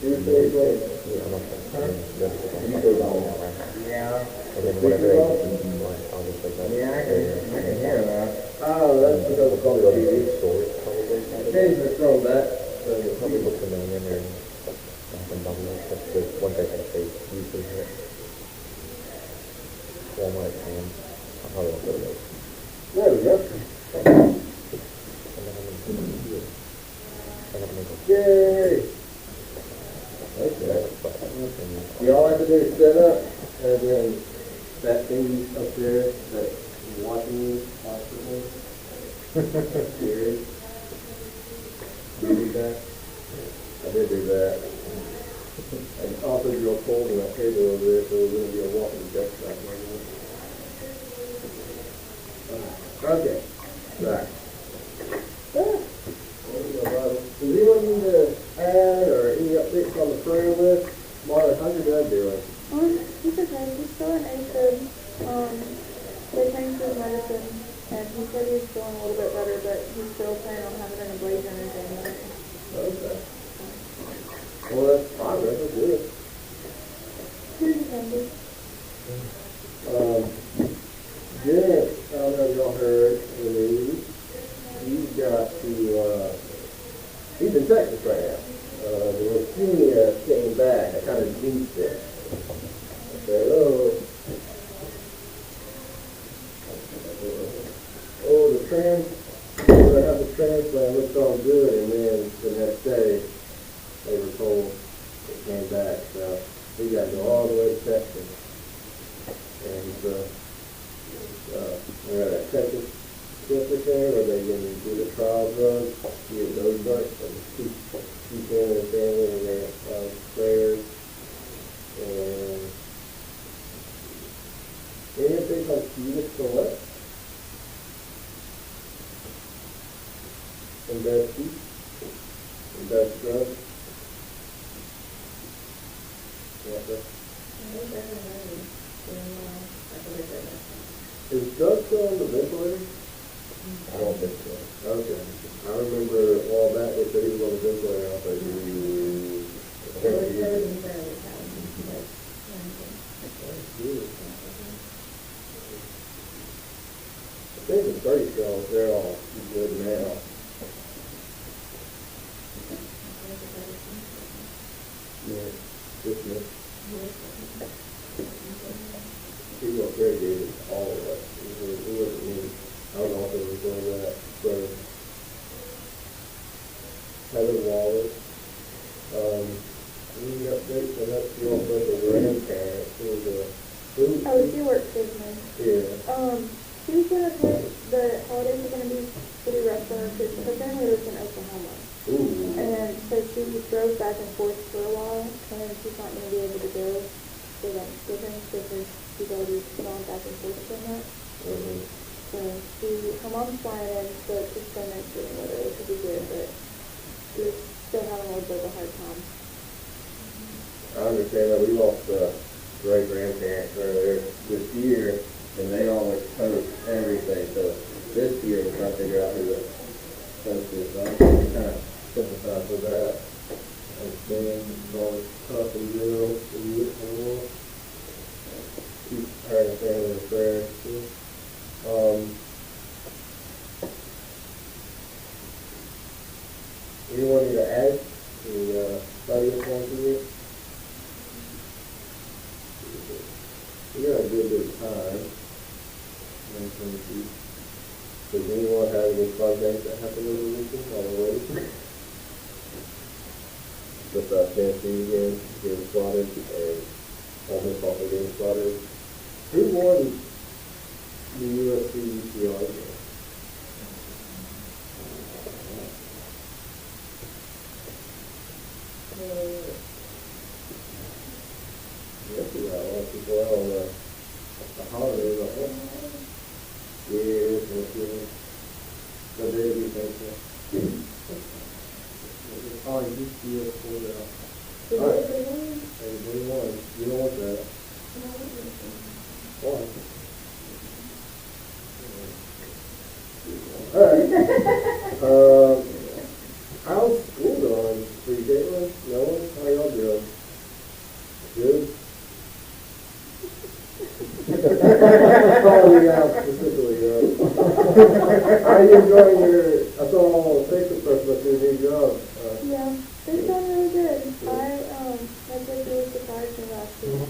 Deerfoot Church. Yeah. And then whenever they I'll just like that. Yeah, I can hear that. Oh, that's because it's probably like a storage, probably. Occasionally throw that. So it probably looks familiar or something bubble. That's the one thing I say usually here. Walmart and I'll probably also go. There we go. Yay! Okay. You all have to do is set up, and then that thing up there that's watching you constantly. Scary. You do that? I did do that. And also real cold in that table over there, so we're going to be a walking deck back there. Okay. Right. Does anyone need to add or any updates on the prayer list? Marlon, how's your dad doing? He's okay. He's still in AFib. They changed his medicine, and he said he's feeling a little bit better, but he's still planning on having an ablation in January. Okay. Well, that's progress. That's good. Here's the handy. Janet, I don't know if y'all heard the news. He's got to, he's in Texas right now. The leukemia came back. I kind of jinxed it. I said, we're going to have the transplant, looks all good, and then the next day, they were told it came back, so we got to go all the way to Texas. And we're at a Texas cancer center where they can do the trial drugs, get those drugs, and keep him and his family in their prayers. And any updates on Stephen Select? And Bessie? And Best Drugs? Is Doug still on the ventilator? I don't think so. Okay. I remember a while back they said he was on the ventilator. I was like, I think the study cells, they're all good now. Yeah, just me. People up there gave it all of us. It wasn't me. I don't know if it was doing that. So, Heather Wallace. Any updates on that? She also has a grandparent. She works with me. Yeah. She's gonna take, the holidays are gonna be pretty rough for her because her family lives in Oklahoma. Ooh. And so she drove back and forth for a while, and she's not gonna be able to go for Thanksgiving because she's already gone back and forth so much. Mm-hmm. So her mom's flying in, so she's spending Thanksgiving with her, which would be good, but she's still having a little bit of a hard time. I understand that we lost great-grandparents earlier this year, and they always post everything, so this year we're trying to figure out who the post is, so I'm kind of sympathize with that. And then it's always tough and real to you and keep her and the family in prayer, too. Anyone need to add the study of one to you? We got a good bit of time. Does anyone have any fun things that happen in the weekend on the way? Just Tennessee again, getting slaughtered, and Ole Miss also getting slaughtered. Who won the USC UCLA game? Yes, we got a lot of people out on the holidays, I think. Yeah, Thanksgiving. What day do you think so? Oh, you just see it for the... Alright. Hey, won. You don't want that. Why? Alright. How's school going for you, Caitlin? No one? How y'all doing? calling you out specifically, how are you enjoying I saw all the Facebook posts about your new job. Yeah, it's done really good. My kid really surprised me last week,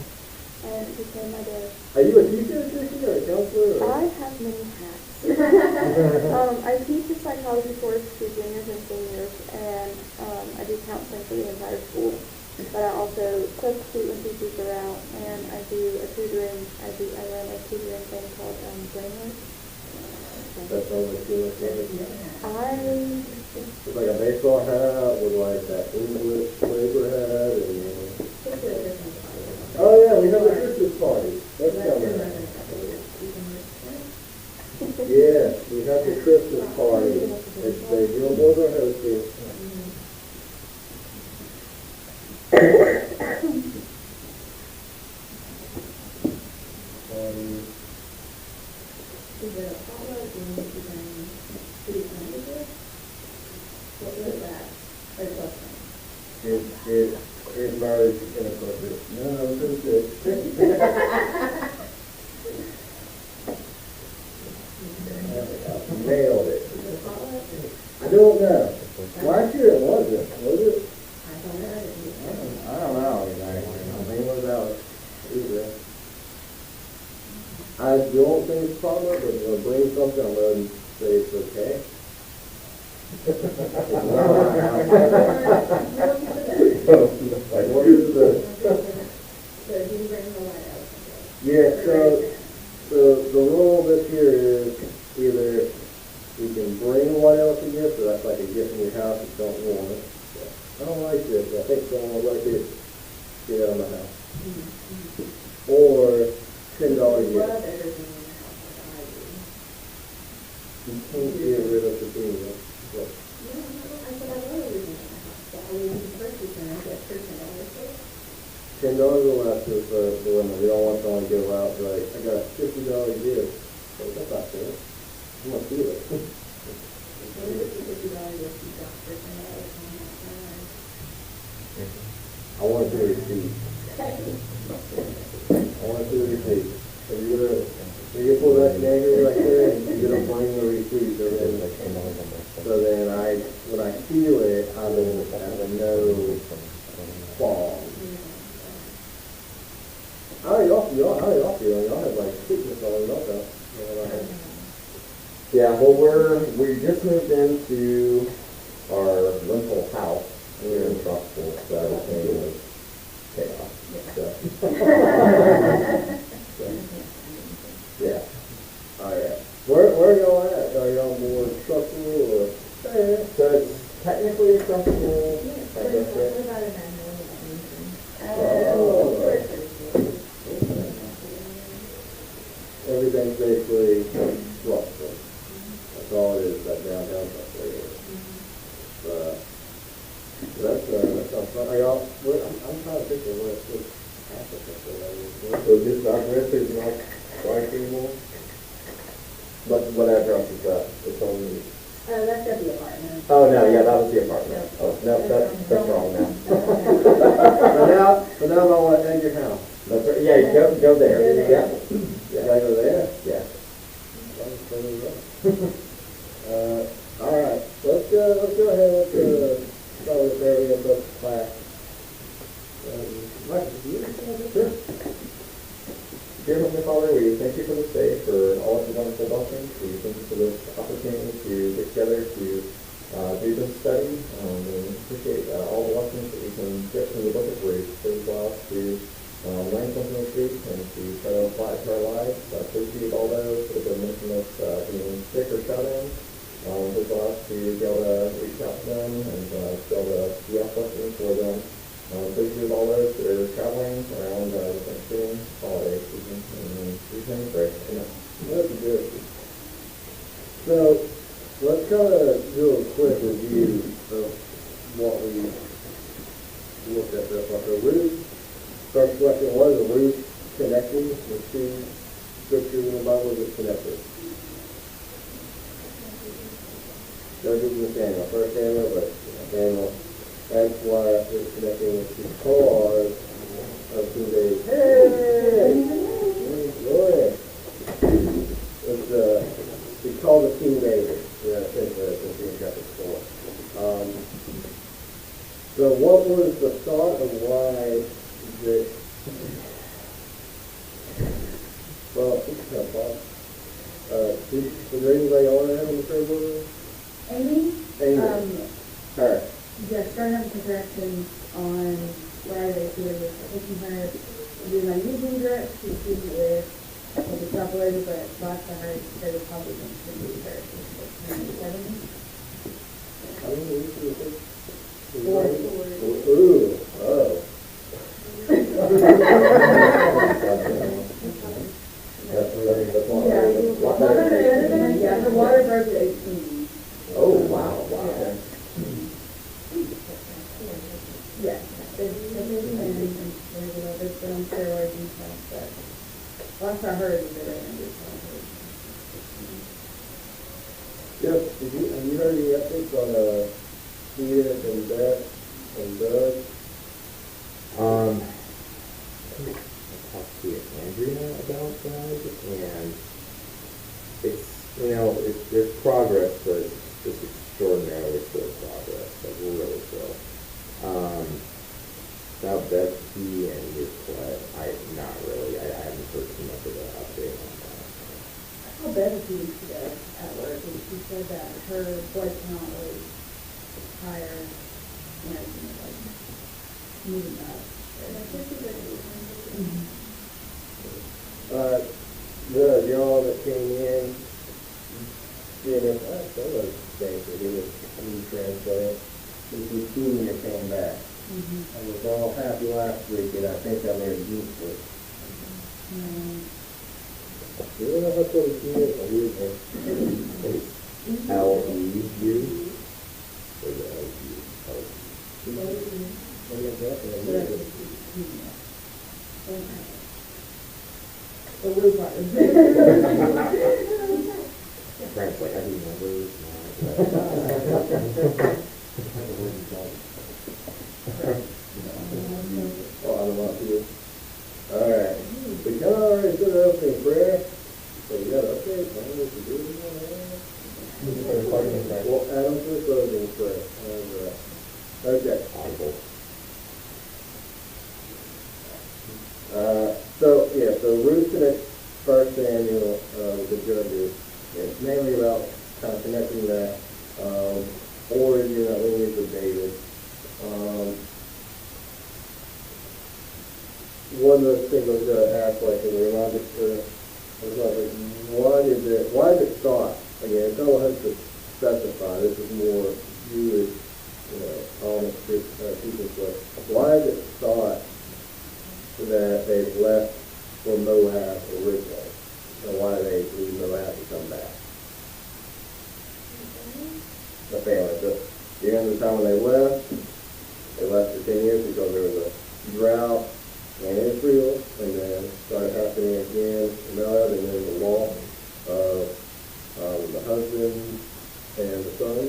and he came my day. Are you a teacher assistant or a counselor? Or? I have many hats. I teach a psychology course to juniors and seniors, and I do counseling for the entire school. But I also substitute when teachers are out, and I do a tutoring. I run a tutoring thing called lineage. That's all they do. It's like a baseball hat with like that English flavor hat. And, oh yeah, we have a Christmas party. That's coming up. Yes, we have the Christmas party. It's the Gilmore are hosting. Is it a follow up in city manager? What was that? Or something? It marriage is inappropriate. No, it's good. Nailed it. Is it a follow up? I don't know. Last year it wasn't, was it? I don't know. I don't know exactly. I think it was out. I don't think it's a problem, but if you're going to bring something, I'm going to say it's okay. Like, what is the... So he brings the light out. Yeah, so the rule this year is either you can bring what else a gift, so that's like a gift in your house if you don't want it. I don't like this, I think someone would like it, get out of my house. Or $10 gift. You can't get rid of the thing. $10 will last us for women. We don't want someone to go out and be like, I got a $50 gift. Well, that's not fair. I'm going to feel it. I want to do a receipt. I want to do a receipt. So you pull that dagger right there, and you're going to bring the receipt. So then when I feel it, I will have a no fall. Y'all have like sickness all y'all got. Yeah, well, we just moved into our rental house here in Tropical, so everything was chaos. So, yeah. Oh yeah. Where are y'all at? Are y'all more structural or? So it's technically structural, I guess. Everything's basically structural. That's all it is, that downtown stuff area. That sounds fun. Are y'all, I'm trying to think of what Africa. So this address is not right anymore? What address is that? It's on... That's at the apartment. Oh, no, yeah, that was the apartment. Oh, no, that's wrong now. But now I want to end your house. That's right, yeah, go there. Yeah. Gotta go there? Yeah. All right, let's go ahead, start with area of the class. Michael, do you have anything? Sure. Dear Heavenly Father, we thank you for this day, for all of the wonderful blessings. We thank you for this opportunity to get together to do this study. We appreciate all the lessons that we can get from the Book of Ruth. Please allow us to learn something this week and to try to apply it to our lives. Please be with all those that have been mentioned as being sick or shut in. Please allow us to be able to reach out to them and be able to be out blessings for them. Please be with all those that are traveling around the Thanksgiving holiday season. And we can pray. Amen. That's good. So, let's kind of do a quick review of what we looked at there. So Ruth, first question was, Ruth connecting the two scriptures in the Bible that connected? Judges and Samuel. First Samuel, but Samuel. That's why it's connecting because of King David. Hey! Glory! all the teenagers, in chapter 4. So what was the thought of why that, well, is there anybody on there on the prayer board? Amy? Amy. Her. Yeah, starting up the corrections on where they do it. I think you heard, do my using direct to see if it's uploaded, but last I heard, they were probably going to do it. 70? How many weeks is it? Four. Ooh, oh. Yeah, the water broke at 18. Oh, wow, wow. Yeah, there's been on steroids and stuff, but last I heard is that they're going to do it. Jeff, have you heard any updates on Ian and Beth and Doug? I talked to Andrea about that, and there's progress, but it's just extraordinarily slow progress, like really slow. Now Betsy and your Colette, not really. I haven't heard too much of an update on that. I saw Bev a few weeks ago at work, and she said that her blood count was higher, and everything was like moving up. The y'all that came in, did some of things that he was translated. His leukemia came back. I was all happy last week, and I think I'm there Deerfoot. You don't know what leukemia is? A weird thing. L-E-U? Or the L-E-U? What is that? The blue part. Frank's like, I do numbers Oh, I don't want to. All right. So you already did an opening prayer. So you got an update? I don't know what to do. Well, Adam, for the closing prayer. All right. Okay. Audible. So Ruth finished 1 Samuel with the judges. It's mainly about kind of connecting that origin, that lineage of David. One of the things I was going to ask, like, in the reminder, why is it thought? Again, it's all has to specify. This is more Jewish, almost teaching, but why is it thought that they've left for Moab originally, and why they leave Moab to come back? The family. So, the end of the time when they left for 10 years because there was a drought in Israel, and then started happening again in Moab, and then the loss of the husband and the son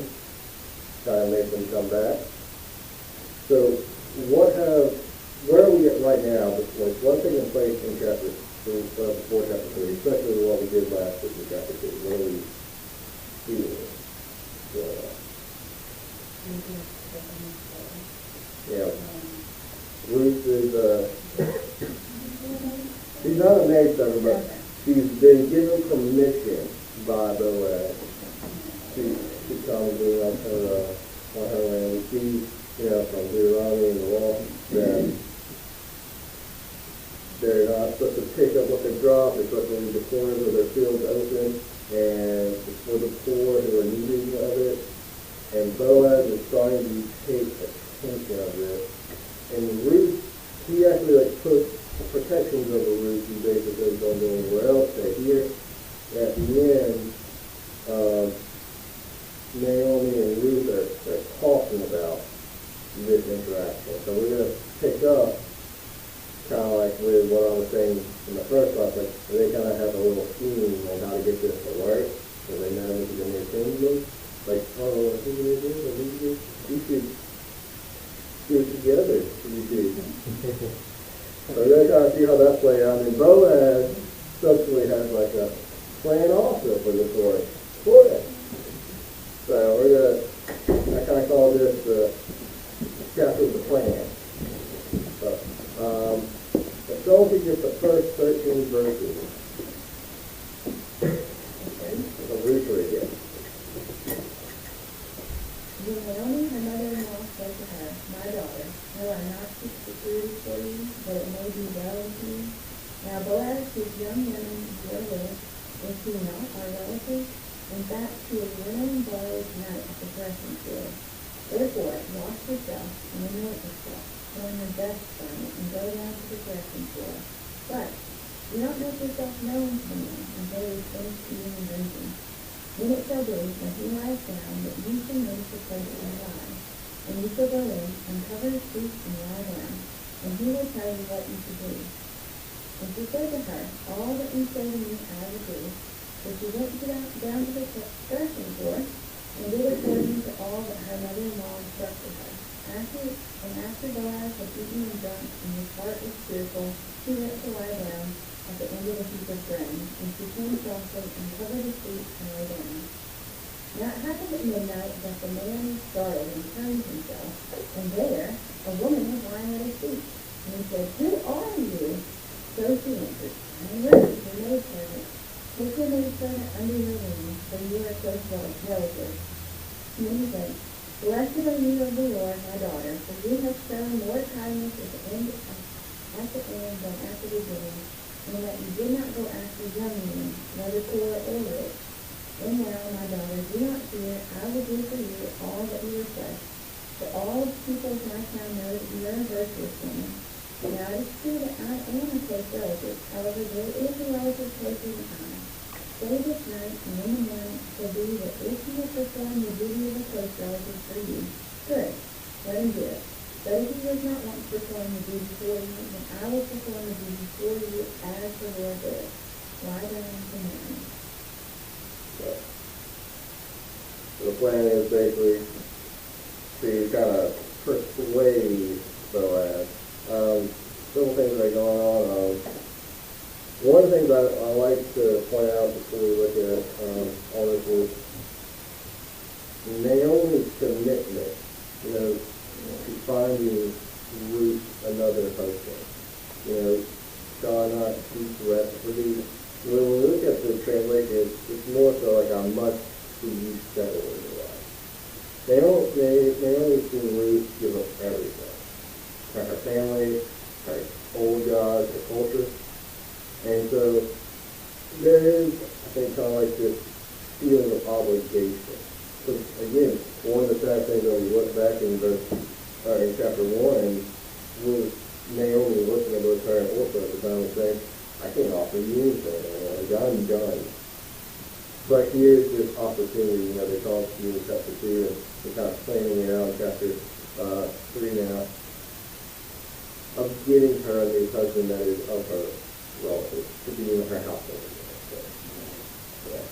kind of made them come back. So where are we at right now? Like, what's taking place in chapter 3, before chapter 3, especially what we did last week in chapter 2? What are we feeling? Yeah. Ruth is, she's not a maidservant, but she's been given permission by Boaz to come and do on her land. We see, from Deuteronomy and the law that they're not supposed to pick up what they drop. They're supposed to leave the corners of their fields open, and it's for the poor who are needing of it. And Boaz is starting to take attention of this. And Ruth, he actually put protections over Ruth. He basically don't go anywhere else. They here at the end, Naomi and Ruth are talking about this interaction. So we're going to pick up kind of like with what I was saying in the first class, like they kind of have a little scheme on how to get this to work. So they know this is going to be a kingdom. Like, oh, what are you going to do? You should do it together. You should. So we're going to kind of see how that plays out. I mean, Boaz subsequently has like a plan also for the story. important. So I kind of call this the chapter of the plan. So, let's go to just the first 13 verses of Ruth again. Then Naomi, her mother-in-law, said to her, My daughter, will I not seek security for you, that it may be well with you? Now Boaz, whose young women were with, is he not our relative? In fact, he is winnowing barley tonight at the threshing floor. Therefore, wash yourself and anoint yourself, put on your best garment, and go down to the threshing floor. But do not make yourself known to me until you finish eating and drinking. Then it shall be, when he lies down, that you shall make the place and lie. And you shall go in, uncover his feet, and lie down, and he will tell you what you should do. And she said to her, All that you say to me I will do. So she went down to the threshing floor, and did according to all that her mother-in-law instructed her. After Boaz had eaten and drunk, and his heart was cheerful, she went to lie down at the end of the heap of grain, and she came softly and covered his feet and lay down. Now it happened at midnight that the man started and turned himself, and there a woman was lying at his feet. And he said, Who are you? So she answered, I am Ruth, your maidservant. Take your maidservant under your wing, for you are close relatives. And then he said, Blessed are you of the Lord, my daughter, for you have shown more kindness at the end than at the beginning, and that you did not go after young men, whether poor or rich. And now, my daughter, do not fear, I will do for you all that you request. For all people of my town know that you are a virtuous woman. Now it is true that I am a close relative, however there is a relative closer than I. Stay this night, and in the morning it shall be that if he will perform the duty of a close relative for you, good, let him do it. But if he does not want to perform the duty for you, then I will perform the duty for you as the Lord lives. Lie down and marry. So the plan is basically to kind of persuade Boaz. Several things that are going on. One of the things I like to point out before we look at all this is Naomi's commitment, to finding Ruth another husband. God not keep recipe. When we look at the translation, it's more so like a must see settle in your life. Naomi's seen Ruth give up everything. Her family, her old gods, her culture. And so there is, I think, kind of like this feeling of obligation. So again, one of the sad things that we look back in chapter 1 was Naomi looking at both her and Orpah at the time and saying, I can't offer you anything, I'm done. But here's this opportunity, they call it in chapter 2, and we're kind of planning it out in chapter 3 now, of getting her a new husband that is of her relative, to be in her household. Yeah.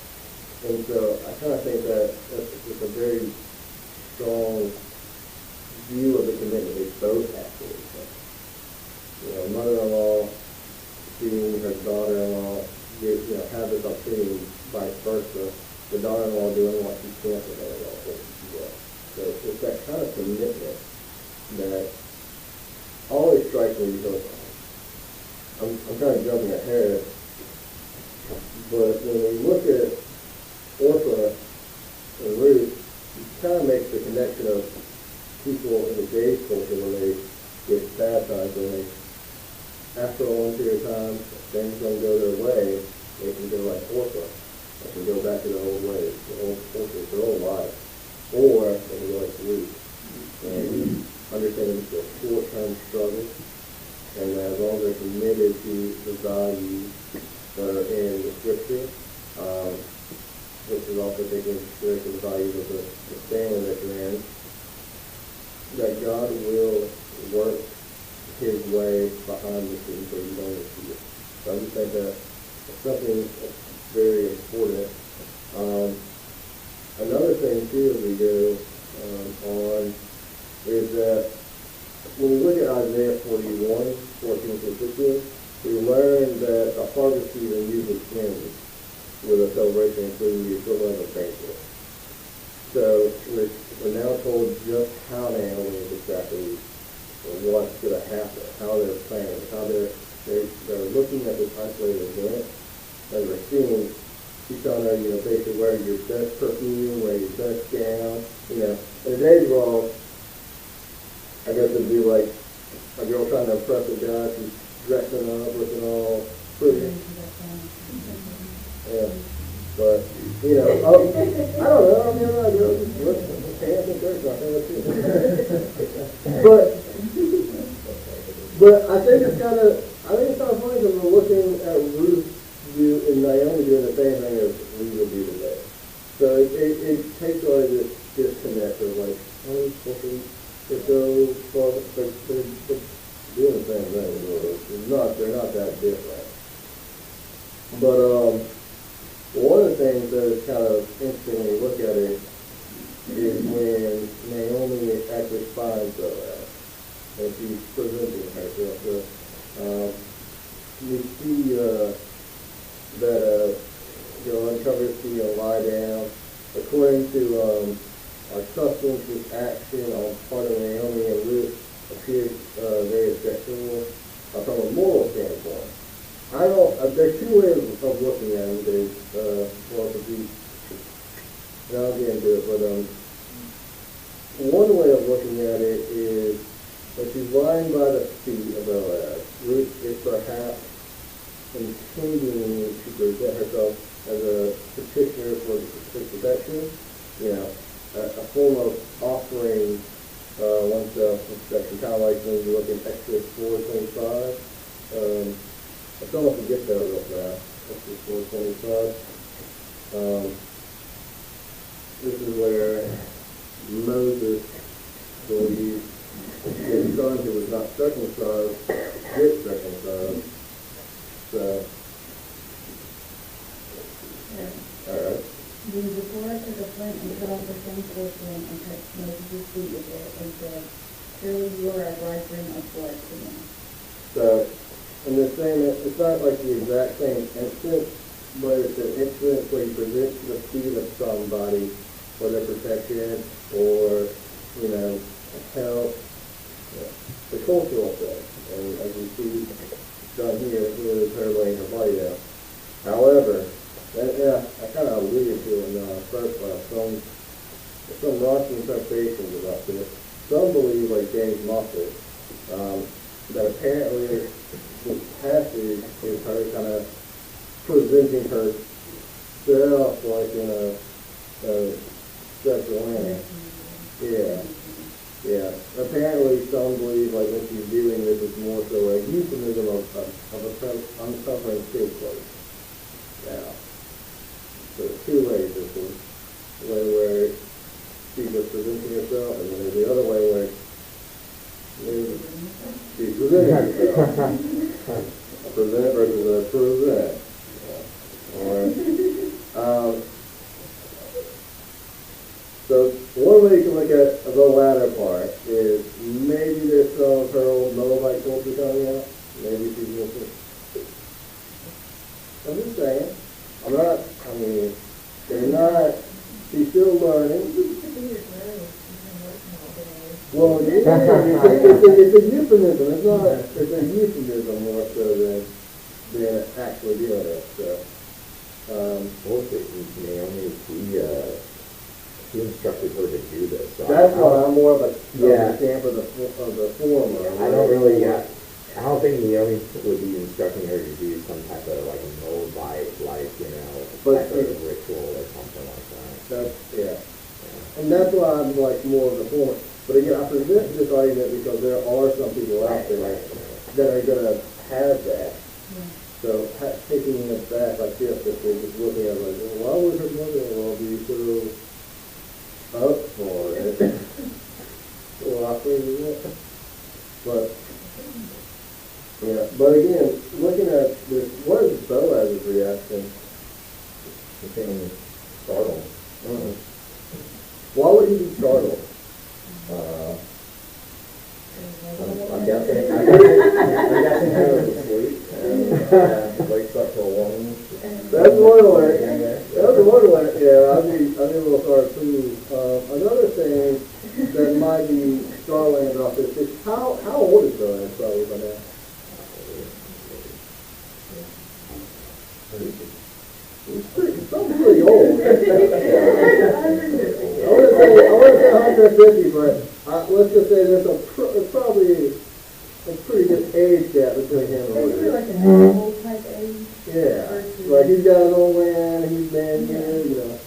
And so I kind of think that it's a very strong view of the commitment they both have to each other. Mother-in-law seeing her daughter-in-law have this opportunity, vice versa, the daughter-in-law doing what she can for her relative as well. So it's that kind of commitment that always strikes me because I'm kind of jumping ahead, but when we look at Orpah and Ruth, it kind of makes the connection of people in today's culture when they get baptized, when they, after a long period of time, things don't go their way, they can go like Orpah. They can go back to their old ways, their old culture, their old life. Or they can go like Ruth. And understanding it's a short-term struggle, and as long as they're committed to the values that are in the Scripture, which is also taking into consideration the values of the family that you're in, that God will work His way behind the scenes so you don't see it. So I just think that it's something that's very important. Another thing too as we go on is that when we look at Isaiah 41, 14 to 15, we learn that the harvest season usually ends with a celebration including the equivalent of banquet. So we're now told just how Naomi is exactly what's going to happen, how they're planning, how they're looking at this isolated event. As we're seeing, she's telling her, basically wear your best perfume, wear your best gown. In today's world, I guess it'd be like a girl trying to impress a guy, she's dressing up, looking all pretty. Yeah. But, I don't know, I'm not girl, just look, pants and shirts, I think that's it. But I think it's kind of funny because we're looking at Ruth and Naomi doing the same thing as we would do today. So it takes away this disconnect of like, oh, they're so far, they're doing the same thing. They're not that different. But one of the things that is kind of interesting when you look at it is when Naomi actually finds Boaz and she's presenting herself. So we see that uncovers the lie down. According to our customs, this action on part of Naomi and Ruth appears very objectionable from a moral standpoint. There's two ways of looking at it. There's, I'll get into it, but one way of looking at it is when she's lying by the feet of Boaz, Ruth is perhaps intending to present herself as a petitioner for protection, a form of offering oneself protection, kind of like when you look in Exodus 4:25. If someone can get there real fast, Exodus 4:25. This is where Moses believes his son who was not circumcised gets circumcised. So, alright. The Zipporah took a flint and cut off the same portion and touched Moses' feet with it and said, surely you are a bridegroom of blood to me. So, in the same, it's not like the exact same instance, but it's an instance where you present to the feet of somebody for their protection or, help, the cultural thing. And as we see done here, is her laying her body down. However, I kind of alluded to it in the first class. Some raunchy interpretations about this. Some believe, like James Moffat, that apparently this passage is her kind of presenting herself like in a sexual manner. Yeah. Apparently, some believe like when she's doing this, it's more so a euphemism of uncovering skin clothes. Now, so there's two ways. There's the way where she's just presenting herself, and then there's the other way where she's presenting herself. Present versus present. So one way you can look at the latter part is maybe there's some of her old Moabite culture coming out. Maybe she's missing. I'm just saying. They're not, she's still learning. Well, it's a euphemism. It's a euphemism more so than actually doing it. So, Naomi, he instructed her to do this. So that's why I'm more of a camp of the former. I don't think Naomi would be instructing her to do some type of like Moabite, type of ritual or something like that. And that's why I'm like more of the former. But again, I present this argument because there are some people out there that are going to have that. So taking it back like this, if we're just looking at it like, well, why would her mother-in-law be so up for it? Well, I think it. But again, looking at this, what is Boaz's reaction? Became startled. Why would he be startled? I'm guessing I was asleep and wakes up to a woman. That's one way. ago, and probably by now. It's probably old. I want to say 150, but let's just say there's probably a pretty good age gap between him and Basically Ruth. like an animal type age. Yeah, versus- like he's got his own land, he's been here,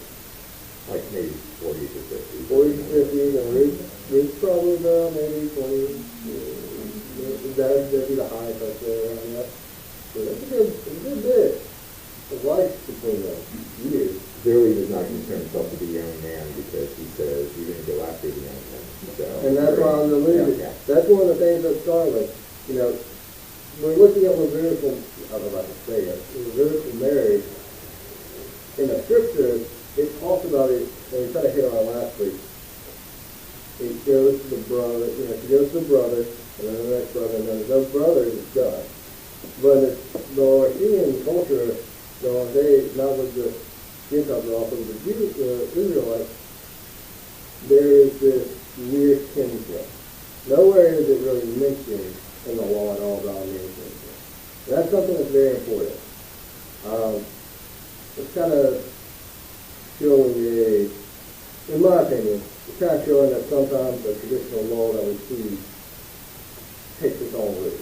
Like maybe 40 to 50. 40 to 50, and Ruth's probably about maybe 20. That'd be the highest I'd say around that. So that's a good bit of life between them. Years. Clearly does not consider himself to be a young man because he says you're going to go after the young men. So, And that's why I'm alluding. Yeah. That's one of the things that's startling. We're looking at Levitical, I was about to say it, Levitical marriage. In the scriptures, it talks about it, and we kind of hit on it last week. It goes to the brother, she goes to the brother, and then the next brother, and then those brothers is God. But the European culture, not with the Gentiles, but also with the Jews, Israelites, there is this weird kinship. Nowhere is it really mentioned in the law at all about marriage kinship. That's something that's very important. It's kind of showing in my opinion, it's kind of showing that sometimes the traditional law that we see takes its own route.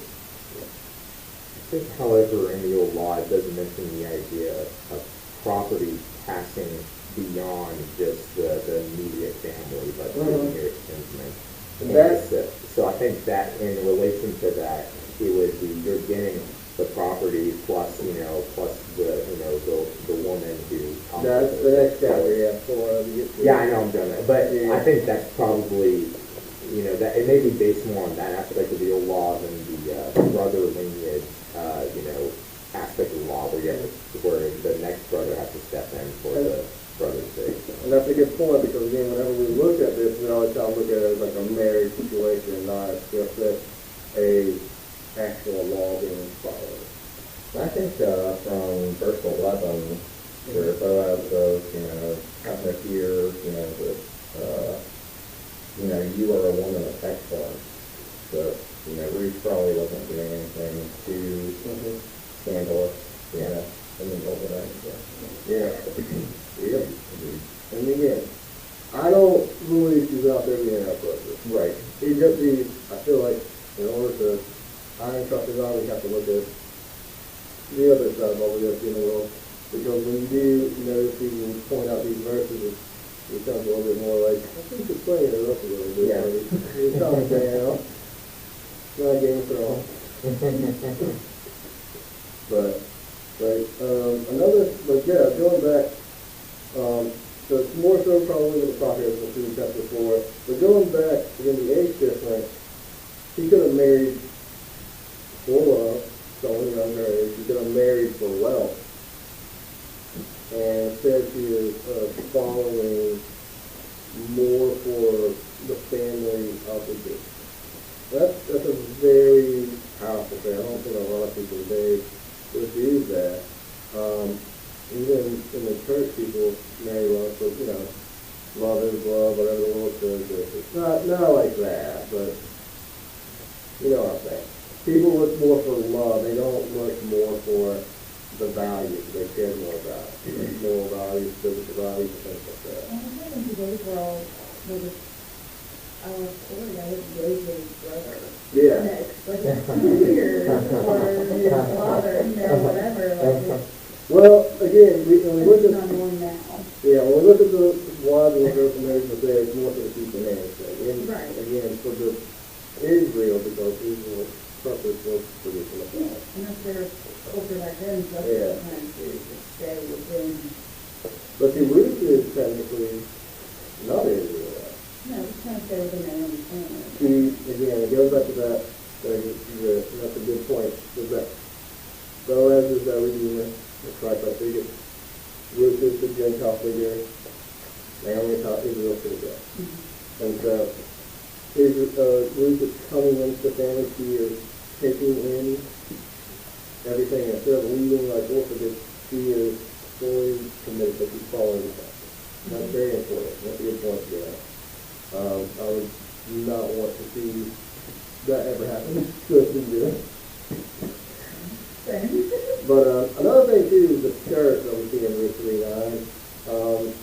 I think, however, in the old law, it doesn't mention the idea of property passing beyond just the immediate family, but the nearest kinsman. And that's, So I think that in relation to that, it would be you're getting the property plus the woman who comes that's with the it. next category, yeah. Yeah, I know I'm doing that, but Yeah. I think that's probably, that it may be based more on that aspect of the old law than the brother lineage, aspect of the law where the next brother has to step in for the brother's sake. And that's a good point, because again, whenever we look at this, we always try to look at it as like a marriage situation, not just a actual law being followed. I think from verse 11, where Boaz says, having a fear, that, you are a woman of excellence. But, Ruth probably wasn't doing anything too scandalous, in the old days. Yeah. Yep. And again, I don't believe she's out there being outspoken. Right. It just be, I feel like in order to iron trust his eye, we have to look at the other side of all we have in the world. Because when you do notice and point out these verses, it becomes a little bit more like, I think it's playing it up a little bit. Yeah. It's calm down. It's not a Game of Thrones. Going back, so it's more so probably with the prophet as we'll see in chapter 4. But going back, again, the age difference, he could have married for love, someone around her age. He could have married for wealth. And instead she is following more for the family of the group. That's a very powerful thing. I don't think a lot of people today would do that. Even in the church, people marry love, so, love is love, whatever the Lord says. It's not like that, but you know what I'm saying. People look more for love. They don't look more for the values. They care more about moral values, physical values, and things like that. And I think in today's world, maybe our story, I would raise his brother. Yeah. Next, like weird, or his father, whatever. Like, Well, again, when we look it's at not one now. when we look at the wives and the girls and marriage was there, it's more for the keep the marriage thing. And Right. again, for the Israel, because Israel's purpose was for this in the past. And that's their culture back then, so that's Yeah. trying to stay within, But see, Ruth is technically not Israel. just trying to stay within their own family. See, again, it goes back to that, that's a good point, is that Boaz is that redeemer, the Christ-like figure. Ruth is the Gentile figure. Naomi taught Israel to the God. And so, Ruth is coming into the family. She is taking in everything. Instead of leaving like orphanages, she is fully committed, but she's following the Bible. That's very important. That's a good point to get out. I would not want to see that ever happened to us in June. But another thing too is the skirt that we see in verse 3:9.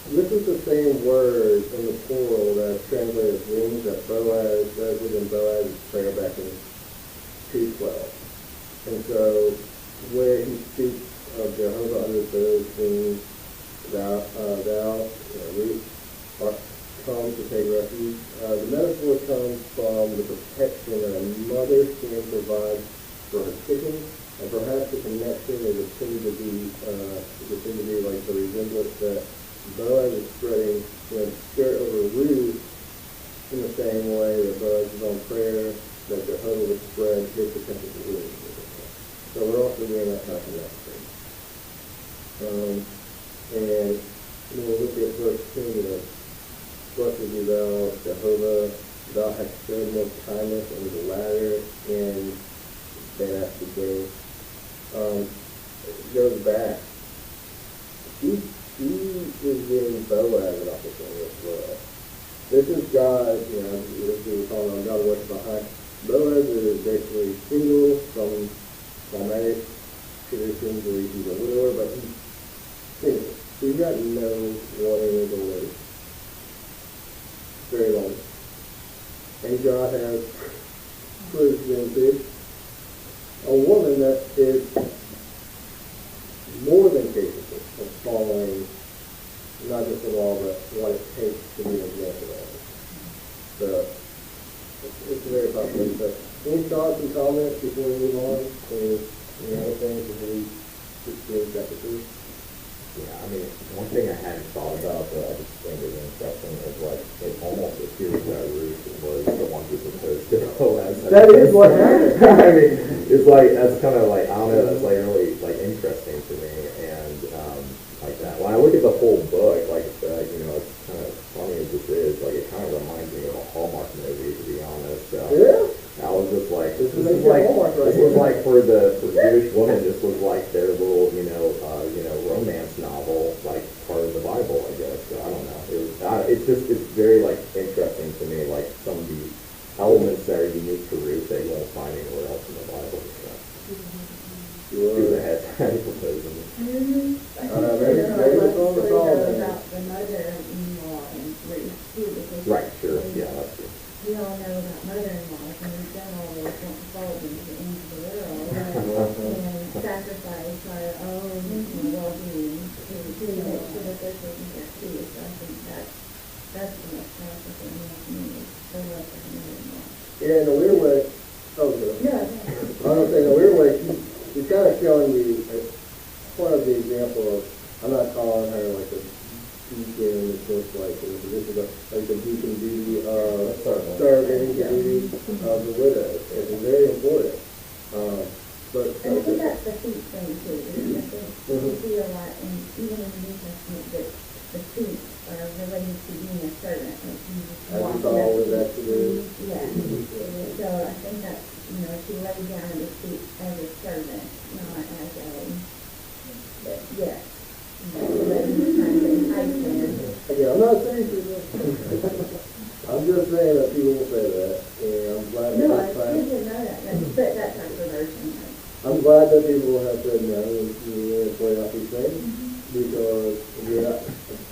This is the same word in the plural that's translated as wings that Boaz does within Boaz's prayer back in 2:12. And so where he speaks of Jehovah under those wings, thou Ruth, art come to take refuge. The metaphor comes from the protection that a mother can provide for her chickens, and perhaps the connection is intended to be like the resemblance that Boaz is spreading the skirt over Ruth in the same way that Boaz is on prayer that Jehovah would spread his protection to Ruth. So we're also doing that kind of connection. And when we look at verse 10, blessed be thou, Jehovah, thou hast showed more kindness on the latter and than at the beginning. It goes back. He is giving Boaz an opportunity as well. This is God, as we were calling on God working behind. Boaz is basically single from Semitic traditions where he's a widower, but he's single. He's got no one in his already. Very long. And God has proved into a woman that is more than capable of following not just the law, but what it takes to be an example of it. So it's a very popular. So any thoughts and comments before we move on to any other things before we get chapter 2? Yeah, I mean, one thing I hadn't thought about that I just think is interesting is like it almost appears that Ruth was the one who proposed to Boaz. That is what happened. I mean, it's like that's kind of like I don't know. That's like really like interesting to me, and like that. When I look at the whole book, like it's kind of funny as this is, like it kind of reminds me of a Hallmark movie, to be honest. So, Yeah. I was just like, This was like for Jewish women, this was like their little, romance novel, like part of the Bible, I guess. So I don't know. It's very like interesting to me, like some of the elements that are unique to Ruth that you won't find anywhere else in the Bible. So. Because it has had proposing. Maybe it's on the phone. About the mother-in-law and Ruth, too, because Right, sure, yeah, that's true. we all know about mother-in-laws, and we've done all this, want to follow them to the end of the world, and sacrifice our own well-being to make sure that they're taken care of too. So I think that's the most powerful thing we have to need, so love for the mother-in-law. Yeah, in a weird way. Yeah. I don't say in a weird way. He's kind of showing you part of the example of, I'm not calling her like a deacon, it's just like a position, but like the deacon duty of serving, the duty of the widow. It's very important. But And I think that's the feet thing too. I think we see a lot, and even in the New Testament, that the feet are related to being a servant. Like Jesus as we walked saw up with Exodus. Yeah. So I think that's, she laid down at his feet as a servant, not as a, yes. Trying to entice him. Again, I'm not saying she's I'm just saying that people will say that, and I'm glad No, I that didn't know that. That's not the version. I'm glad that people have said no, you point out these things, because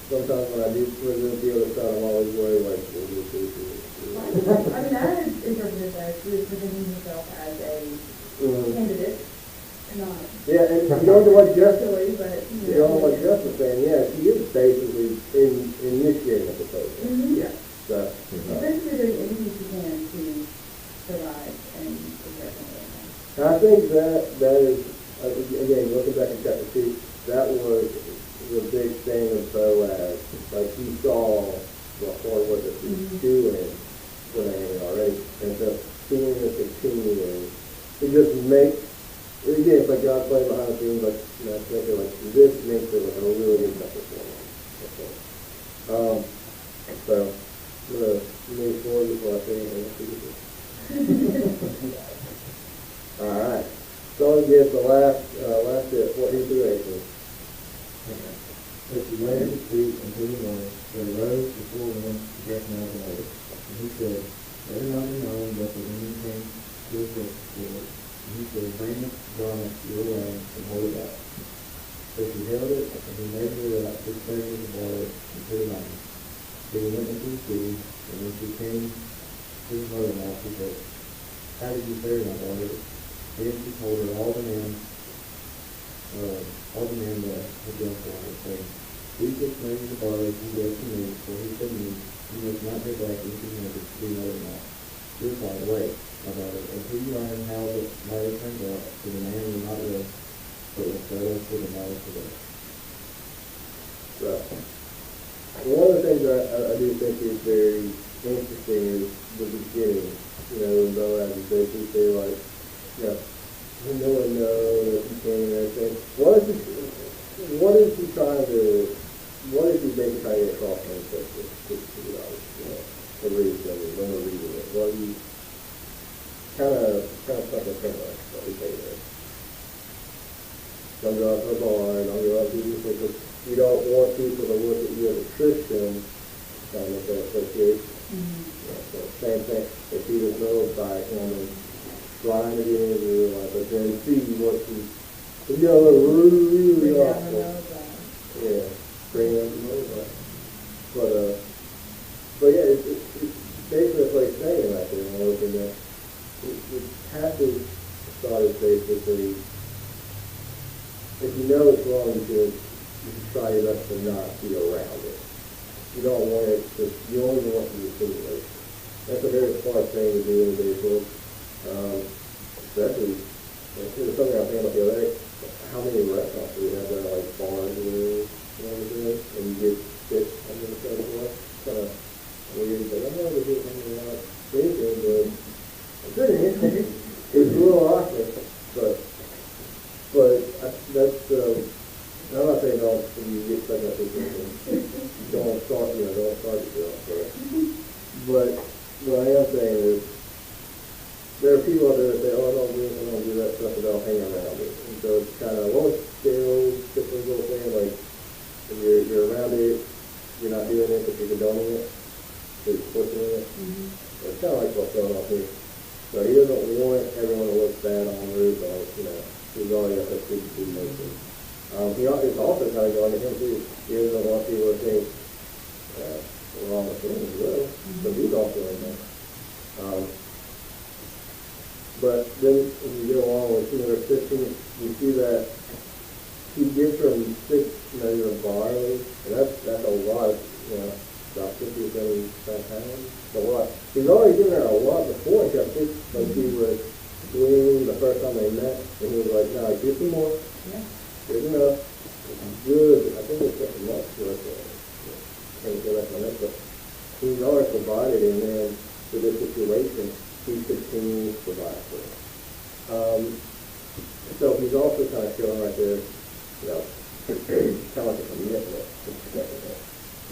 sometimes when I do present the other side, I'm always worried, like, will this do? I mean, I interpret this as Ruth presenting herself as a candidate, not Yeah, and you know what Justin, silly, but you know what Justin's saying, yeah, she is basically initiating a proposal. Yeah. So, basically doing anything she can to survive and prepare for it. and I think that is, again, looking back at chapter 2, that was the big thing of Boaz. Like, he saw the hard work that she's doing for Naomi already. And so, seeing this continuing, it just makes, again, it's like God playing behind the scenes, like, this makes it like a really good message for me. So, I'm going to move forward before I say anything. All right. So we get the last bit, what he do, 18. But she laid at his feet until the morning, but arose before him to dress now the lady. And he said, let it not be known that the woman came to his Lord, and he said, bring the garment your way and hold it up. So she held it, and he measured it up 6 measures of water and put it on. So he went into the city, and when she came to his mother-in-law, she said, how did you fare, my daughter? Then she told her all the men that had done for her, saying, these 6 measures of barley he gave to me, for he said to me, you must not go back into the measures to be mother-in-law. She replied, wait, my daughter, until you learn how the matter turns out, for the man will not rest, but will settle for the matter today. Right. One of the things I do think is very interesting is the beginning. You know, Boaz is basically say like, you know, no one knows that he came and everything. What is he basically trying to get across on this to the audience, you know, to read it, when we're reading it? What he kind of something similar to what we say there. Don't go out to the bar, don't go out to the because you don't want people to look at you as a Christian kind of association. You know, so same thing. If he was known by him trying to get into the life, but then see what he's really awful. Yeah, bring them to know. But yeah, it's basically what he's saying right there. When I look at that, the passage started basically. If you know it's wrong, you should try your best to not be around it. You don't want it to, you only want to insinuate. That's a very smart thing to do in today's world. Especially, there's something I was thinking about the other day. How many restaurants do we have that are like bars and everything, and you get sick under the third floor? Kind of weird, but I know they get hanging out thinking, but it's a little awkward, but that's, I'm not saying don't, if you get stuck in that situation, don't start yourself, but what I am saying is, there are people out there that say, oh, I don't do that stuff, but I'll hang around it. And so it's kind of, well, it's still different little thing, like, if you're around it, you're not doing it, but you're condoning it, so you're pushing it. So it's kind of like what's going on here. But he doesn't want everyone to look bad on Ruth, you know, he's already got that big nation. It's also kind of going to him too. He doesn't want people to think wrong with him as well, but he's also in there. But then when you go along with verse 15, you see that he gives them 6 measures of barley, and that's a lot, you know, about 50 or 75 pounds. A lot. He's already given her a lot before he got 6, like he was doing the first time they met, and he was like, no, give some more. Yeah. Good enough. It's good. I think it's got much worth it. Can't go back on that, but he's already provided, and then for this situation, he continues to provide for it. So he's also kind of showing right there, you know, kind of like a commitment to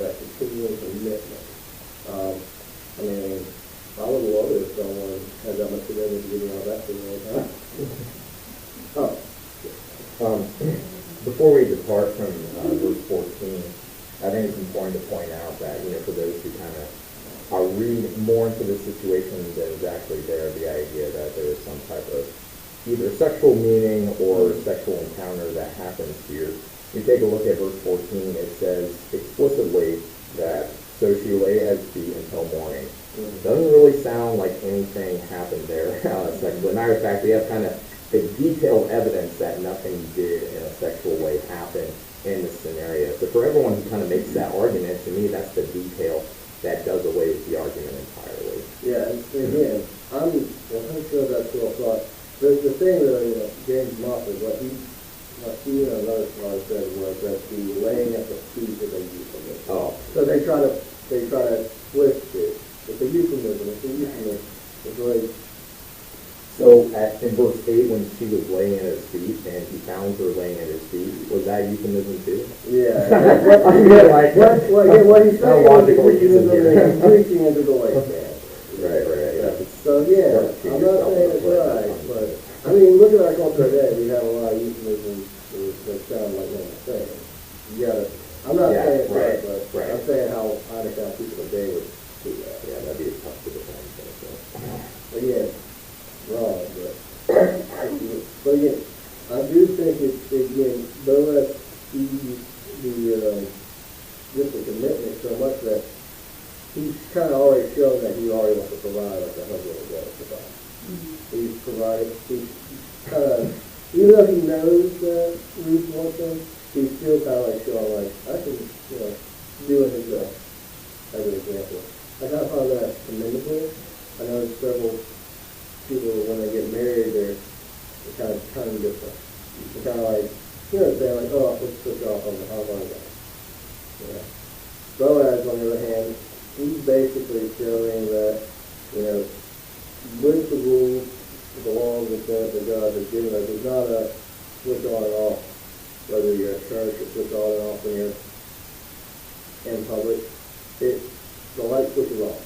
that continual commitment. I mean, I would love it if someone had that much commitment to give me all that for me. Before we depart from verse 14, I think it's important to point out that, you know, for those who kind of read more into the situation than is actually there, the idea that there is some type of either sexual meaning or sexual encounter that happens here. You take a look at verse 14, it says explicitly that so she lay at his feet until morning. It doesn't really sound like anything happened there sexually. Matter of fact, we have kind of the detailed evidence that nothing did in a sexual way happen in this scenario. So for everyone who kind of makes that argument, to me, that's the detail that does away with the argument entirely. Yeah, and again, I'm 100% sure that's still thought. The thing that James Moffat, what he and another scholar said was that the laying at the feet is a euphemism. Oh. So they try to twist it. It's a euphemism. It's really. So in verse 8, when she was laying at his feet and he found her laying at his feet, was that euphemism too? Yeah. What he's saying is he's reaching into the waistband. Right. Yeah. So yeah, I'm not saying it's right, but I mean, look at our culture today. We have a lot of euphemisms that sound like what I'm saying. You gotta. I'm not saying it's right, but I'm saying how I understand people today would do that. Yeah, that'd be a tough to defend. again, wrong, but again, I do think again, Boaz sees just the commitment so much that he's kind of already shown that he already wants to provide like a husband would want to provide. He's provided, he's kind of, even though he knows that Ruth wants him, he's still kind of like showing like, I can, doing his best, as an example. I kind of find that commendable. I know several people, when they get married, they're kind of different. They're kind of like, they're like, oh, let's switch off on the holiday. Yeah. Boaz, on the other hand, he's basically showing that, with the rules, the laws that God has given us, it's not a switch on and off, whether you're at church or switch on and off when you're in public. The light switches off.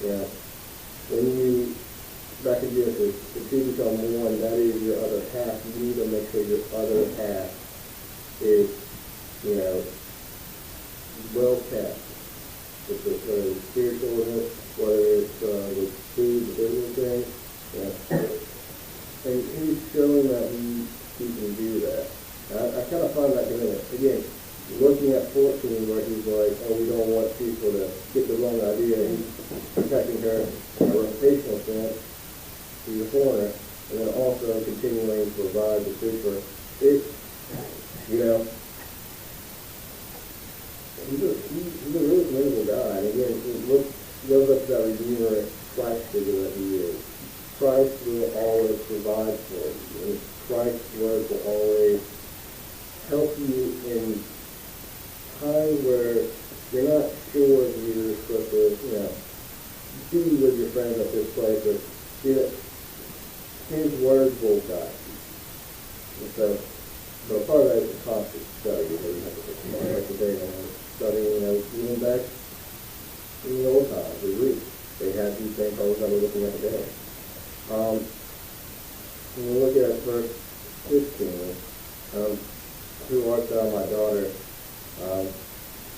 Yeah. When you, back in Genesis, the two become one, that is your other half. You need to make sure your other half is, well kept. Whether it's spiritual, whether it's with food, the business thing. And he's showing that he can do that. I kind of find that commitment. Again, looking at 14 where he's like, oh, we don't want people to get the wrong idea. He's protecting her from a reputational sense. He's a foreigner. And then also continuing to provide the food for her. He's a really commendable guy. And again, it goes up to that Redeemer Christ figure that he is. Christ will always provide for you. And Christ's word will always help you in times where you're not sure if you're supposed to, be with your friends at this place, or his word will guide you. And so part of that is a constant study. You have to put some more every day on studying, even back in the old times, we read. They had these things all the time we're looking at today. When we look at verse 15, who art thou, my daughter?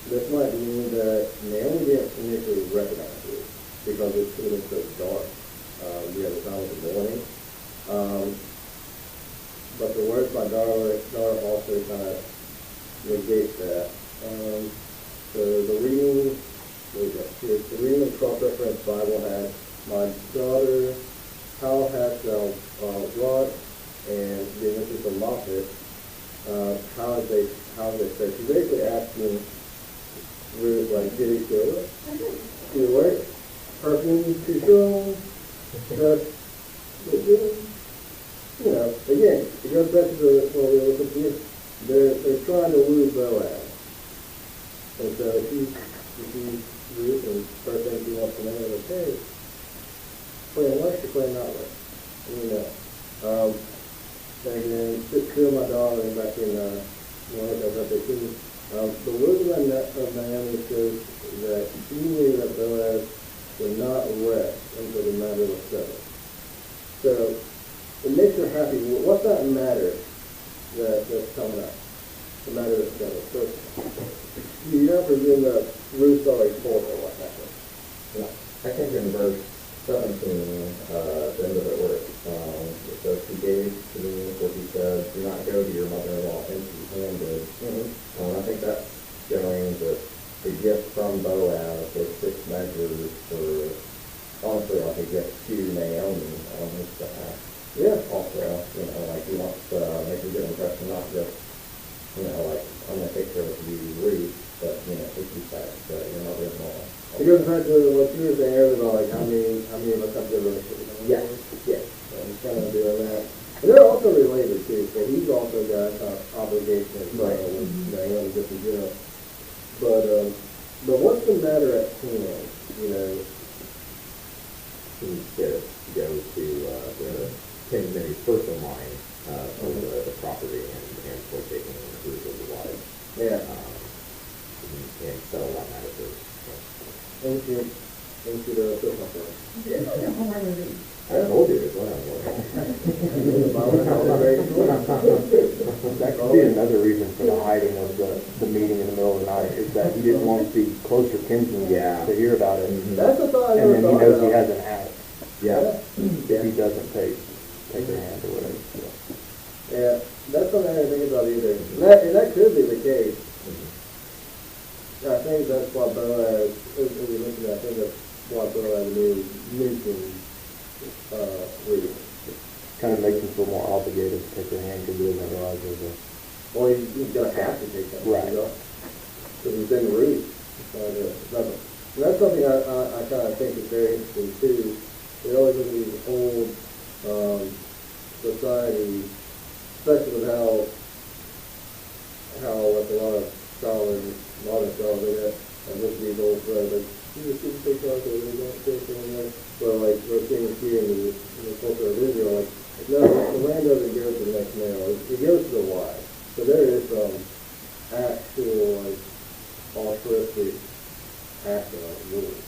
This might mean that Naomi didn't initially recognize it because it was so dark. We have the time of the morning. But the words my daughter also kind of negates that. So the reading, the reading of cross-reference Bible has, my daughter, how hast thou wrought, and then this is from Moffat, how they say. She's basically asking Ruth, like, did he kill her? Did it work? Perfume too strong? Again, it goes back to what we were looking at. They're trying to woo Boaz. And so if you Ruth, and first thing she wants to know is, hey, playing West or playing not West? And then still my daughter back in the word of Naomi says that she knew that Boaz would not rest until the matter was settled. So it makes her happy. What's that matter that's coming up? The matter that's settled. So you don't presume that Ruth's already told her what happened. Yeah. I think in verse 17, the end of it where it says, he gave to me what he said, do not go to your mother-in-law empty-handed. I think that's showing that the gift from Boaz was 6 measures for, honestly, like a gift to Naomi on his behalf. Yeah. Also, like he wants to make a good impression, not just, like, I'm going to take care of you, Ruth, but, if you say that your mother-in-law. It goes back to what you were saying earlier about, like, how many of us have good relationships? Yes, yes. So he's kind of doing that. And they're also related, too, so he's also got obligation as well with Naomi, just in general. But what's the matter at 10? He needs to go to the King's first in line for the property and for taking Ruth as a wife. Yeah. And settle that matter first. Into the football field. I told you it's what I'm That could be another reason for the hiding of the meeting in the middle of the night, is that he didn't want the closer kinsmen Yeah. to hear about it. That's the thought I And never then he thought knows he about. has an attic. Yeah. if he doesn't take her hand or whatever. So. Yeah, that's something I didn't think about either. And that could be the case. I think that's why Boaz, as you mentioned, I think that's why Boaz knew mentioned Ruth. Kind of makes him feel more obligated to take her hand because he doesn't realize there's a... Well, he's going to have to take that. Right. Because he's in Ruth. So that's something I kind of think is very interesting too. They always look at these old societies, especially with how like a lot of scholars, modern scholars, they have looked at these old threads, like, you just didn't take out there, they don't take anything. But like, we're seeing here in the culture of Israel, like, no, the land doesn't go to the next male, it goes to the wife. So there is some actual, like, altruistic action on the rule.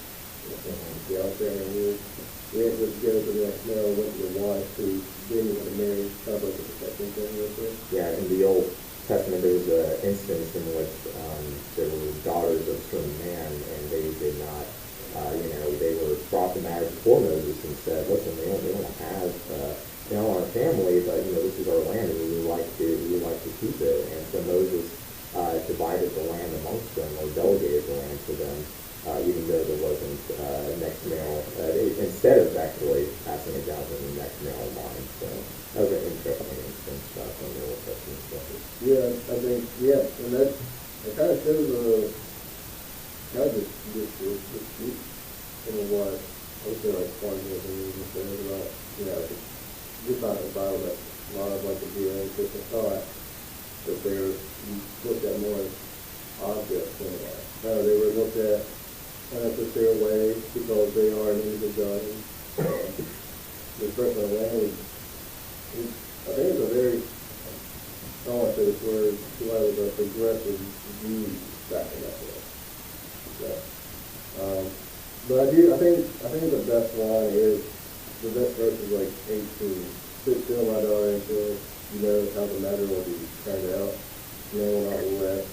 You know what I'm saying? We didn't just go to the next male, went to the wife who then you had to marry, kind of like a protection thing, you know what I'm saying? Yeah, in the Old Testament, there was an instance in which there were daughters of a certain man, and they did not, they were brought to marriage before Moses and said, listen, they don't want to have, our family, but, this is our land, and we would like to keep it. And so Moses divided the land amongst them, or delegated the land to them, even though there wasn't next male, instead of actually passing it down to the next male line. So that was an interesting instance from the Old Testament stuff. Yeah, I think, and that kind of shows this what I would say like formalism and things about, just not the Bible, but a lot of like the Judeo-Christian thought that they were looked at more as objects than that. They were looked at unnecessary way because they are an image of God. The person of land I think it's a very, I don't want to say this word, was a progressive view back in that day. So, but I think the best line is, the best verse is like 18. Sit still, my daughter, until you know how the matter will be turned out. Man will not rest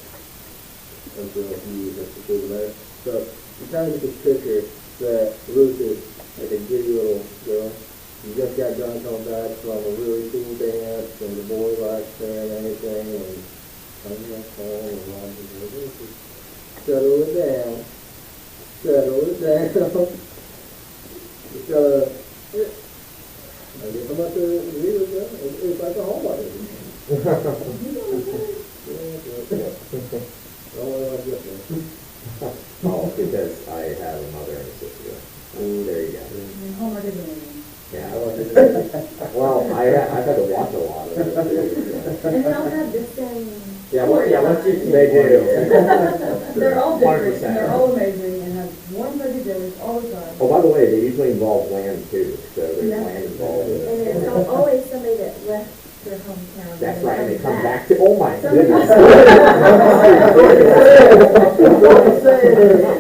until he has fulfilled the matter. So you kind of get this picture that Ruth is like a giddy little girl. You just got done coming back from a really cool dance, and the boy likes her and everything, and I'm going to call and run to the settle it down. Just gotta, I guess I'm about to read it, it's like a Hallmark movie. Oh, because I have a mother and a sister. There you go. Hallmark is amazing. Yeah, well, I've had to watch a lot of it too. And they all have the same. Once you they do. They're all different, 100%. and they're all amazing, and have one fuzzy village all the time. Oh, by the way, they usually involve land too, so there's Yeah. land involved in And it. there's always somebody that left their hometown. That's right, and they come back to, oh my Somebody- goodness.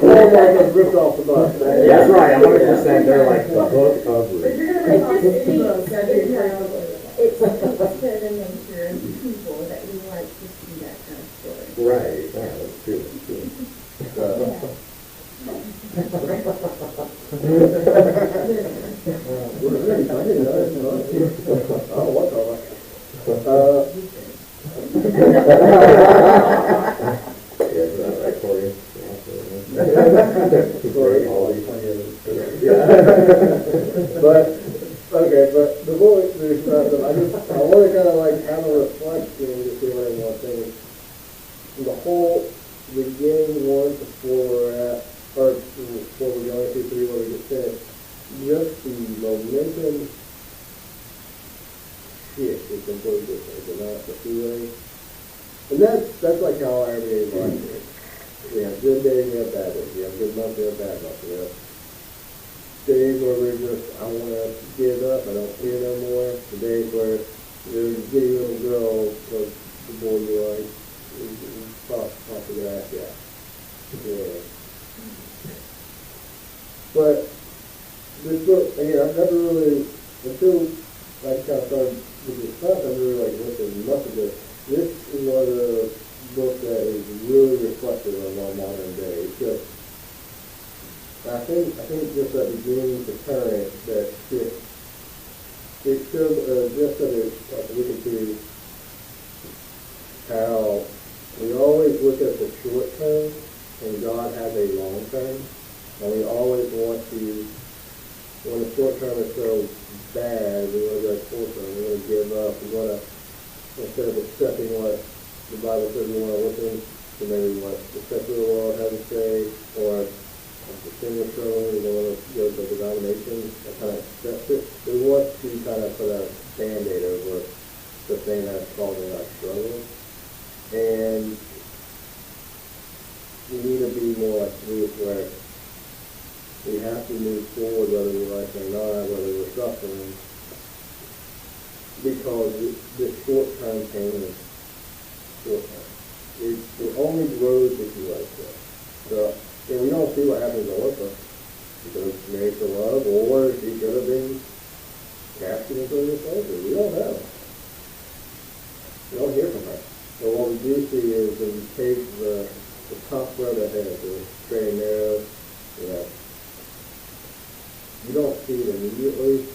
Hallmark was ripped off the bus. That's right, 100%, they're like the Book of If Ruth. you're gonna make all It these just books, that'd be a great book. It speaks to the nature of the people that we like to see that kind of story. Right, yeah, that's true, that's true. I didn't know that. I don't watch all that. Yes, Victoria. Sorry. But before we start, I want to kind of like have a reflection to see what everyone's thinking. The whole beginning one to where we're at, or before we're going to 3 where we get finished, just the momentum shift is completely different. It's not the feeling. And that's like how our everyday life is. We have good days, we have bad days. We have good months, we have bad months. We have days where we're just, I want to give up, I don't care no more. The days where there's a giddy little girl, or the boy you like, pop the grass, yeah. But this book, again, I've never really, until I kind of started with this stuff, I never really like looked at much of it. This is one of the books that is really reflective of our modern day. It's just, I think just that beginning to current, that shift, it shows, just that it, like, we can see how we always look at the short term, and God has a long term, and we always want to, when the short term is so bad, we want to go short term, we want to give up, we want to, instead of accepting what the Bible says, we want to listen to maybe what the secular world has to say, or the single struggle, we want to go to the denomination, that kind of accept it. We want to kind of put a Band-Aid over the thing that's causing our struggle. And we need to be more like Ruth, where we have to move forward whether we like it or not, whether we're suffering, because this short-term pain is short-term. It only grows if you like that. So, and we don't see what happens to Orpha, because married to love, or she could have been captured into this slavery. We don't know. We don't hear from her. So what we do see is when you take the tough road ahead, the straight and narrow, you don't see it immediately,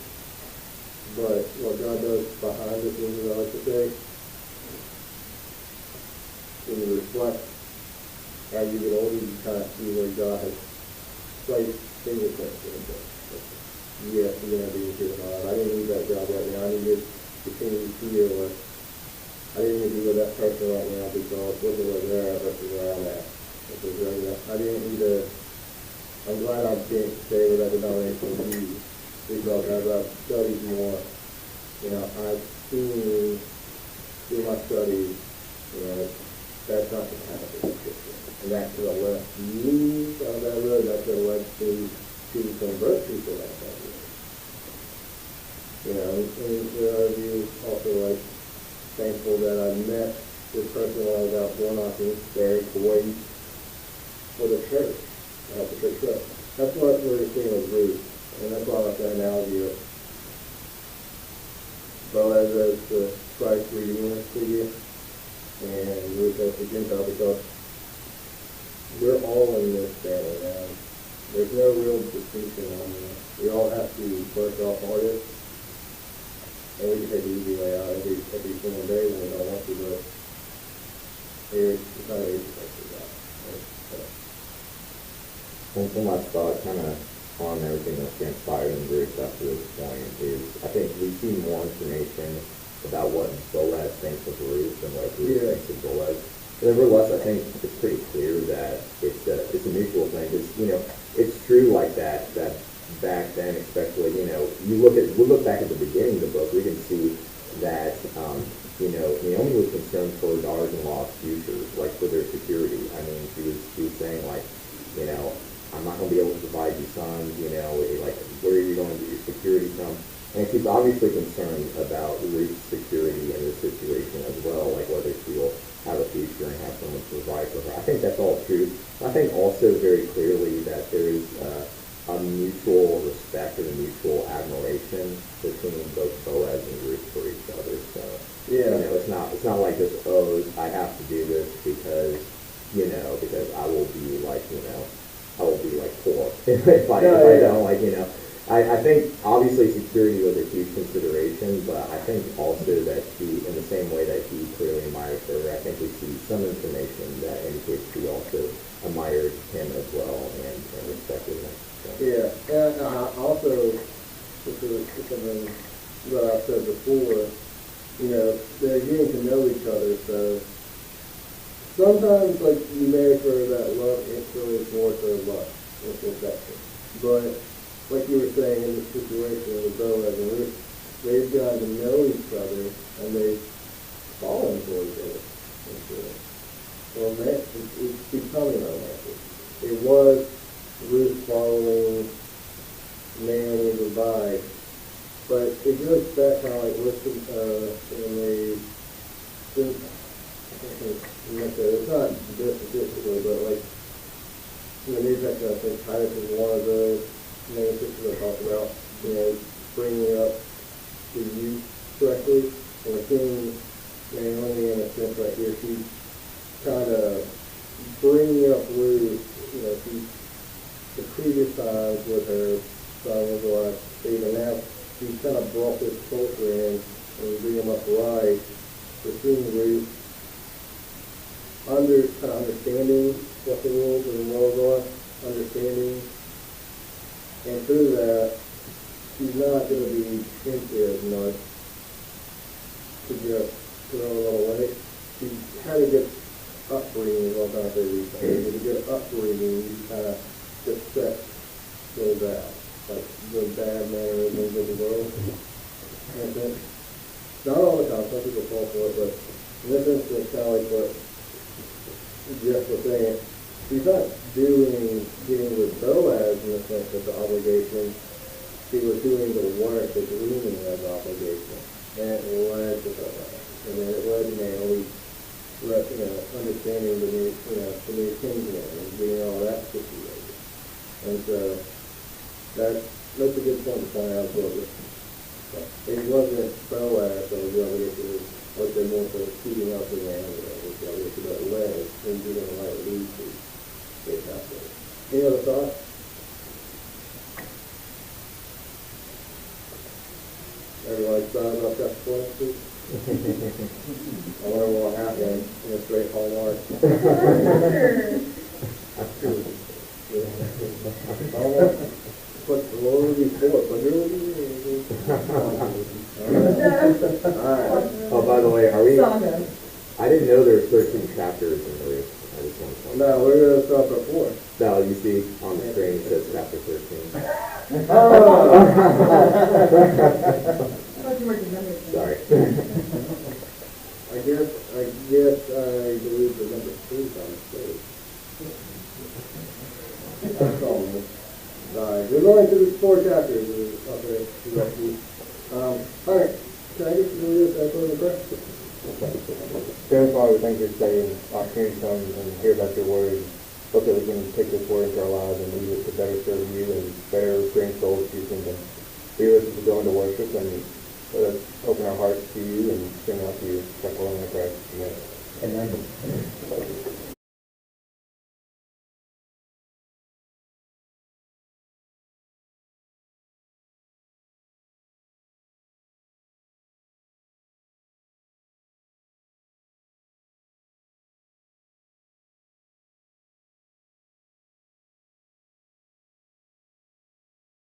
but what God does behind the scenes, I like to say, when you reflect as you get older, you kind of see where God has placed fingerprints in it. Yes, you're going to be here tomorrow. I didn't need that job right now. I need to continue here, or I didn't need to be with that person right now because look at where they're at versus where I'm at. I didn't need to, I'm glad I can't stay with that denomination with you, because as I've studied more, I've seen through my studies, that's not the kind of thing. And that could have left me down that road, that could have led to convert people like that. And there are you also like thankful that I met this person while I was out door knocking, very poised for the church, to help the church grow. That's what we're seeing with Ruth, and that's why I like that analogy of Boaz as the Christ reunion figure, and Ruth as the Gentile, because we're all in this family now. There's no real distinction on this. We all have to work off artists, and we can take the easy way out every single day when we don't want to, but it's kind of easy to do that. One last thought, kind of on everything that's transpired in Ruth up to this point, is I think we see more information about what Boaz thinks of Ruth and what Ruth thinks of Boaz. Nevertheless, I think it's pretty clear that it's a mutual thing. It's true like that back then, especially, we look back at the beginning of the book, we can see that, Naomi was concerned for her daughters-in-law's future, like for their security. I mean, she was saying, like, I'm not going to be able to provide you sons, like, where are you going to get your security from? And she's obviously concerned about Ruth's security in this situation as well, like whether she will have a future and have someone to provide for her. I think that's all true. I think also very clearly that there is a mutual respect and a mutual admiration between both Boaz and Ruth for each other. So, it's not like this, I have to do this because I will be like, I will be like poor if I don't, I think obviously security was a huge consideration, but I think also that she, in the same way that he clearly admires her, I think we see some information that indicates she also admired him as well and respected him. So. Yeah, and also, this is something that I've said before, they're getting to know each other, so sometimes, like, you may for that love instantly is more to lust, with affection, but like you were saying in this situation with Boaz and Ruth, they've gotten to know each other and they've fallen for each other. Romantic, it's becoming romantic. It was Ruth following Naomi's advice, but it goes back kind of like listen it's not this particularly, but like in the New Testament, I think Titus is one of those main scriptures that talk about, bringing up the youth correctly. And we're seeing Naomi in a sense right here, she's kind of bringing up Ruth, she's the previous times with her son was like, and now he's kind of brought this culture in and bring them up right. So seeing Ruth kind of understanding what the rules and laws are, understanding, and through that, she's not going to be tempted as much to just throw a little way. She had a good upbringing, is what I'm trying to say recently. With a good upbringing, you kind of just set those out, like the bad mannerisms of the world. And then, not all the time, some people fall for it, but in this instance, kind of like what Jeff was saying, she's not dealing with Boaz in the sense of the obligation. She was doing the work that's leaning as obligation. And it led to Boaz. And then it led to Naomi, understanding the new kinsman and being all that situated. And so that's a good point to point out as well. It wasn't Boaz that was the obligation, it was they more so keeping up the land was the obligation, but led into the right lead to get that way. Any other thoughts? Everybody excited about that point, please? I wonder what will happen in a straight Hallmark. But the Lord before, but here we Alright. Oh, by the way, are we? Saga. I didn't know there were 13 chapters in Ruth. I just want to point No, we're going to start before. No, you see on the screen it says chapter 13. Sorry. I guess I believe the number 3 is on the stage. That's all. Alright, we're going to the 4 chapters. Okay, alright, can I get you to lead us out in prayer? Heavenly Father, we thank you for saying opportunity to come and hear about your word. Hope that we can take this word into our lives and use it to better serve you and better bring souls to your kingdom. Be with us as we go into worship and let us open our hearts to you and sing out to you. Thank you, Lord, in Christ. Amen. Amen.